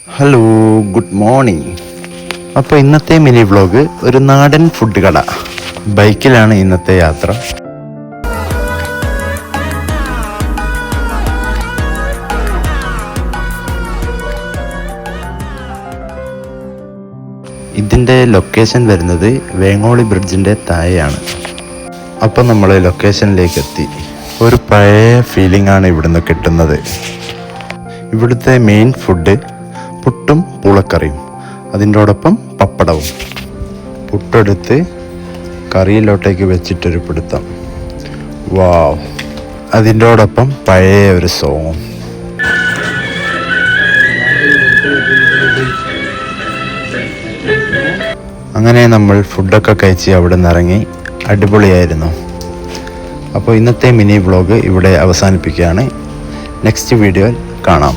Hello, good morning. അപ്പോൾ ഇന്നത്തെ mini vlog ഒരു നാടൻ ഫുഡ് കട. ബൈക്കിലാണ് ഇന്നത്തെ യാത്ര. ഇതിൻ്റെ ലൊക്കേഷൻ വരുന്നത് വേങ്ങോളി ബ്രിഡ്ജിൻ്റെ താഴെയാണ്. അപ്പോൾ നമ്മൾ ലൊക്കേഷനിലേക്ക് എത്തി. ഒരു പഴയ ഫീലിംഗ് ആണ് ഇവിടുന്ന് കിട്ടുന്നത്. ഇവിടുത്തെ മെയിൻ ഫുഡ് പുട്ടും പൂളക്കറിയും, അതിൻ്റോടൊപ്പം പപ്പടവും. പുട്ടെടുത്ത് കറിയിലോട്ടേക്ക് വെച്ചിട്ടൊരു പിടുത്തം, വാവ്! അതിൻ്റോടൊപ്പം പഴയ ഒരു സോങ്ങും. അങ്ങനെ നമ്മൾ ഫുഡൊക്കെ കഴിച്ച് അവിടെ നിന്ന് ഇറങ്ങി. അടിപൊളിയായിരുന്നു. അപ്പോൾ ഇന്നത്തെ മിനി വ്ളോഗ് ഇവിടെ അവസാനിപ്പിക്കുകയാണ്. നെക്സ്റ്റ് വീഡിയോയിൽ കാണാം.